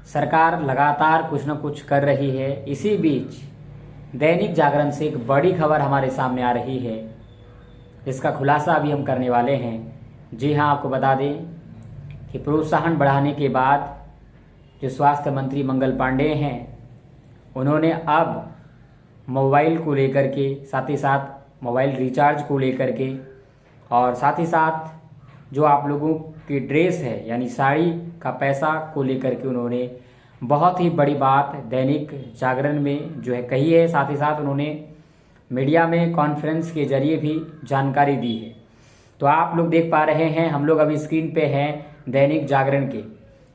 सरकार लगातार कुछ न कुछ कर रही है। इसी बीच दैनिक जागरण से एक बड़ी खबर हमारे सामने आ रही है, जिसका खुलासा अभी हम करने वाले हैं। जी हाँ, आपको बता दें कि प्रोत्साहन बढ़ाने के बाद जो स्वास्थ्य मंत्री मंगल पांडेय हैं, उन्होंने अब मोबाइल को लेकर के, साथ ही साथ मोबाइल रिचार्ज को लेकर के, और साथ ही साथ जो आप लोगों की ड्रेस है यानी साड़ी का पैसा को लेकर के उन्होंने बहुत ही बड़ी बात दैनिक जागरण में जो है कही है। साथ ही साथ उन्होंने मीडिया में कॉन्फ्रेंस के जरिए भी जानकारी दी है। तो आप लोग देख पा रहे हैं, हम लोग अभी स्क्रीन पे हैं दैनिक जागरण के।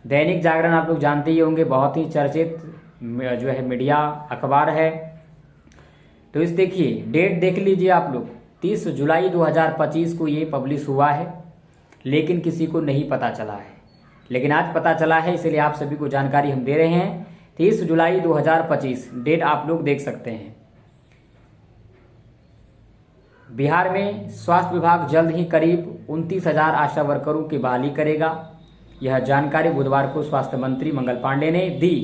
दैनिक जागरण आप लोग जानते ही होंगे, बहुत ही चर्चित जो है मीडिया अखबार है। तो इस देखिए डेट देख लीजिए आप लोग, 30 जुलाई 2025 को ये पब्लिश हुआ है, लेकिन किसी को नहीं पता चला है। लेकिन आज पता चला है, इसलिए आप सभी को जानकारी हम दे रहे हैं। 30 जुलाई 2025 डेट आप लोग देख सकते हैं। बिहार में स्वास्थ्य विभाग जल्द ही करीब 29,000 आशा वर्करों की बहाली करेगा। यह जानकारी बुधवार को स्वास्थ्य मंत्री मंगल पांडेय ने दी।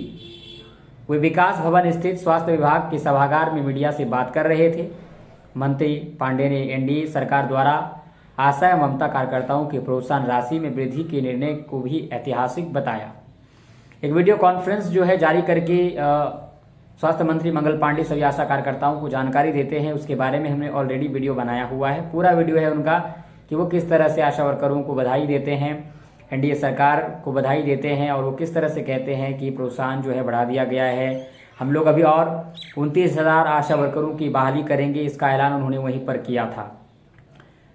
वे विकास भवन स्थित स्वास्थ्य विभाग के सभागार में मीडिया से बात कर रहे थे। मंत्री पांडेय ने एनडीए सरकार द्वारा आशा एवं ममता कार्यकर्ताओं की प्रोत्साहन राशि में वृद्धि के निर्णय को भी ऐतिहासिक बताया। एक वीडियो कॉन्फ्रेंस जो है जारी करके स्वास्थ्य मंत्री मंगल पांडेय सभी आशा कार्यकर्ताओं को जानकारी देते हैं। उसके बारे में हमने ऑलरेडी वीडियो बनाया हुआ है। पूरा वीडियो है उनका कि वो किस तरह से आशा वर्करों को बधाई देते हैं, एनडीए सरकार को बधाई देते हैं, और वो किस तरह से कहते हैं कि प्रोत्साहन जो है बढ़ा दिया गया है। हम लोग अभी और 29,000 आशा वर्करों की बहाली करेंगे, इसका ऐलान उन्होंने वहीं पर किया था।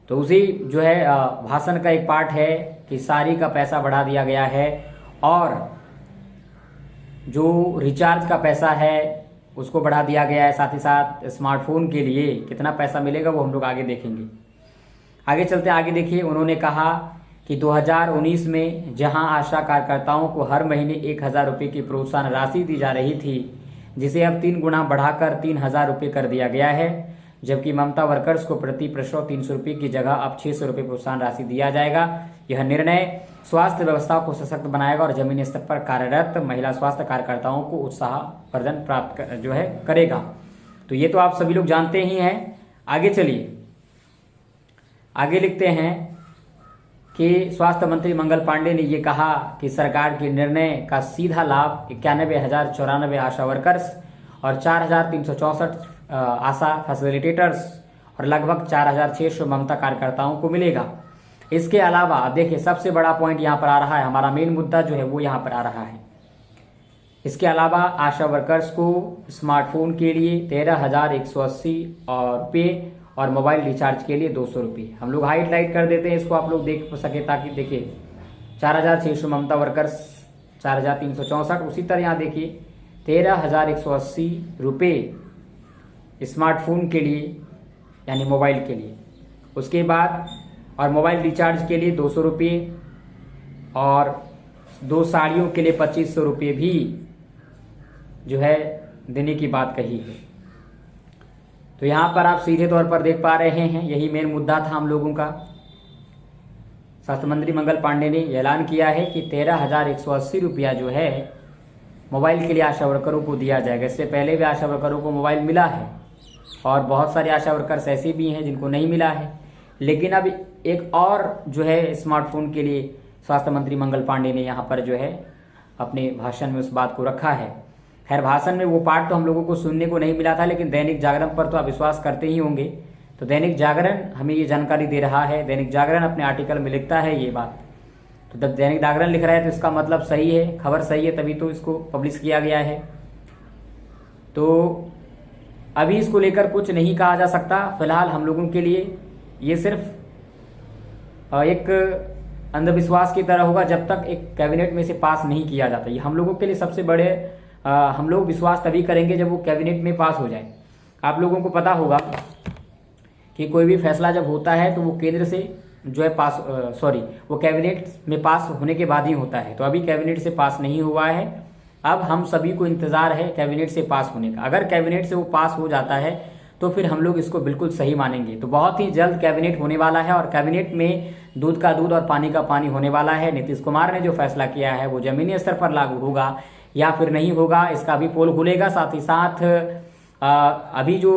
तो उसी जो है भाषण का एक पार्ट है कि साड़ी का पैसा बढ़ा दिया गया है, और जो रिचार्ज का पैसा है उसको बढ़ा दिया गया है। साथ ही साथ स्मार्टफोन के लिए कितना पैसा मिलेगा वो हम लोग आगे देखेंगे। आगे चलते आगे देखिए, उन्होंने कहा कि 2019 में जहां आशा कार्यकर्ताओं को हर महीने 1,000 रुपये की प्रोत्साहन राशि दी जा रही थी, जिसे अब 3 गुना बढ़ाकर 3,000 रुपये कर दिया गया है, जबकि ममता वर्कर्स को प्रति प्रसव 300 रुपये की जगह अब 600 रुपये प्रोत्साहन राशि दिया जाएगा। यह निर्णय स्वास्थ्य व्यवस्था को सशक्त बनाएगा और जमीनी स्तर पर कार्यरत महिला स्वास्थ्य कार्यकर्ताओं को उत्साहवर्धन प्राप्त जो है करेगा। तो ये तो आप सभी लोग जानते ही हैं। आगे चलिए, आगे लिखते हैं कि स्वास्थ्य मंत्री मंगल पांडेय ने ये कहा कि सरकार के निर्णय का सीधा लाभ 91,094 आशा वर्कर्स और 4,364 आशा फैसिलिटेटर्स और लगभग 4,600 ममता कार्यकर्ताओं को मिलेगा। इसके अलावा देखिए, सबसे बड़ा पॉइंट यहाँ पर आ रहा है, हमारा मेन मुद्दा जो है वो यहाँ पर आ रहा है। इसके अलावा आशा वर्कर्स को स्मार्टफोन के लिए 13,180 रुपये और मोबाइल रिचार्ज के लिए 200 रुपये। हम लोग हाईलाइट कर देते हैं इसको, आप लोग देख सके, ताकि देखिए 4,600 ममता वर्कर्स, 4,364। उसी तरह यहाँ देखिए 13,180 रुपये स्मार्टफोन के लिए यानी मोबाइल के लिए। उसके बाद और मोबाइल रिचार्ज के लिए 200 रुपये और 2 साड़ियों के लिए 2,500 रुपये भी जो है देने की बात कही है। तो यहाँ पर आप सीधे तौर पर देख पा रहे हैं, यही मेन मुद्दा था हम लोगों का। स्वास्थ्य मंत्री मंगल पांडेय ने ऐलान किया है कि 13,180 रुपया जो है मोबाइल के लिए आशा वर्करों को दिया जाएगा। इससे पहले भी आशा वर्करों को मोबाइल मिला है और बहुत सारे आशा वर्कर्स ऐसे भी हैं जिनको नहीं मिला है। लेकिन अब एक और जो है स्मार्टफोन के लिए स्वास्थ्य मंत्री मंगल पांडेय ने यहाँ पर जो है अपने भाषण में उस बात को रखा है। खैर, भाषण में वो पार्ट तो हम लोगों को सुनने को नहीं मिला था, लेकिन दैनिक जागरण पर तो आप विश्वास करते ही होंगे। तो दैनिक जागरण हमें ये जानकारी दे रहा है, दैनिक जागरण अपने आर्टिकल में लिखता है ये बात। तो जब दैनिक जागरण लिख रहा है तो इसका मतलब सही है, खबर सही है, तभी तो इसको पब्लिश किया गया है। तो अभी इसको लेकर कुछ नहीं कहा जा सकता फिलहाल हम लोगों के लिए। ये सिर्फ एक अंधविश्वास की तरह होगा जब तक एक कैबिनेट में से पास नहीं किया जाता। ये हम लोगों के लिए सबसे बड़े हम लोग विश्वास तभी करेंगे जब वो कैबिनेट में पास हो जाए। आप लोगों को पता होगा कि कोई भी फैसला जब होता है तो वो केंद्र से जो है वो कैबिनेट में पास होने के बाद ही होता है। तो अभी कैबिनेट से पास नहीं हुआ है, अब हम सभी को इंतजार है कैबिनेट से पास होने का। अगर कैबिनेट से वो पास हो जाता है तो फिर हम लोग इसको बिल्कुल सही मानेंगे। तो बहुत ही जल्द कैबिनेट होने वाला है और कैबिनेट में दूध का दूध और पानी का पानी होने वाला है। नीतीश कुमार ने जो फैसला किया है वो जमीनी स्तर पर लागू होगा। या फिर नहीं होगा, इसका भी पोल खुलेगा। साथ ही साथ अभी जो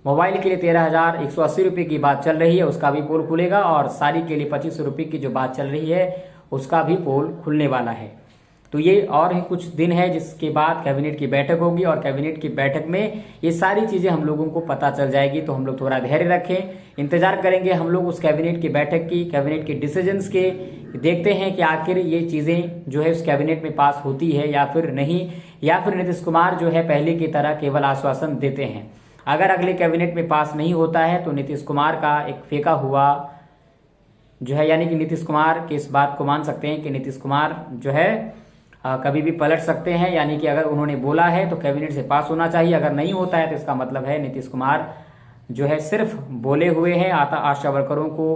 मोबाइल के लिए 13,180 रुपये की बात चल रही है उसका भी पोल खुलेगा, और साड़ी के लिए 2500 रुपये की जो बात चल रही है उसका भी पोल खुलने वाला है। तो ये और ही कुछ दिन है जिसके बाद कैबिनेट की बैठक होगी, और कैबिनेट की बैठक में ये सारी चीजें हम लोगों को पता चल जाएगी। तो हम लोग थोड़ा धैर्य रखें, इंतजार करेंगे हम लोग उस कैबिनेट की बैठक की, कैबिनेट के डिसीजंस के, देखते हैं कि आखिर ये चीजें जो है उस कैबिनेट में पास होती है या फिर नहीं, या फिर नीतीश कुमार जो है पहले की तरह केवल आश्वासन देते हैं। अगर अगले कैबिनेट में पास नहीं होता है तो नीतीश कुमार का एक फेंका हुआ जो है, यानी कि नीतीश कुमार की इस बात को मान सकते हैं कि नीतीश कुमार जो है कभी भी पलट सकते हैं। यानी कि अगर उन्होंने बोला है तो कैबिनेट से पास होना चाहिए, अगर नहीं होता है तो इसका मतलब है नीतीश कुमार जो है सिर्फ बोले हुए हैं आशा वर्करों को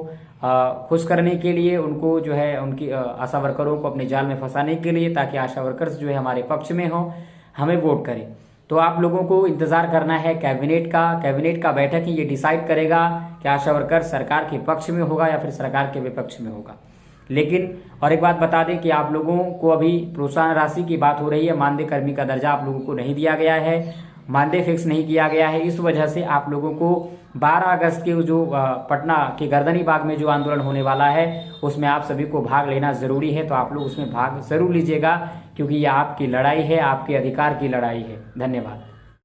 खुश करने के लिए, उनको जो है उनकी आशा वर्करों को अपने जाल में फंसाने के लिए, ताकि आशा वर्कर्स जो है हमारे पक्ष में हो, हमें वोट करें। तो आप लोगों को इंतजार करना है कैबिनेट का बैठक ही ये डिसाइड करेगा कि आशा वर्कर सरकार के पक्ष में होगा या फिर सरकार के विपक्ष में होगा। लेकिन और एक बात बता दें कि आप लोगों को अभी प्रोत्साहन राशि की बात हो रही है, मानदेय कर्मी का दर्जा आप लोगों को नहीं दिया गया है, मानदेय फिक्स नहीं किया गया है। इस वजह से आप लोगों को 12 अगस्त के जो पटना के गर्दनी बाग में जो आंदोलन होने वाला है उसमें आप सभी को भाग लेना जरूरी है। तो आप लोग उसमें भाग जरूर लीजिएगा, क्योंकि ये आपकी लड़ाई है, आपके अधिकार की लड़ाई है। धन्यवाद।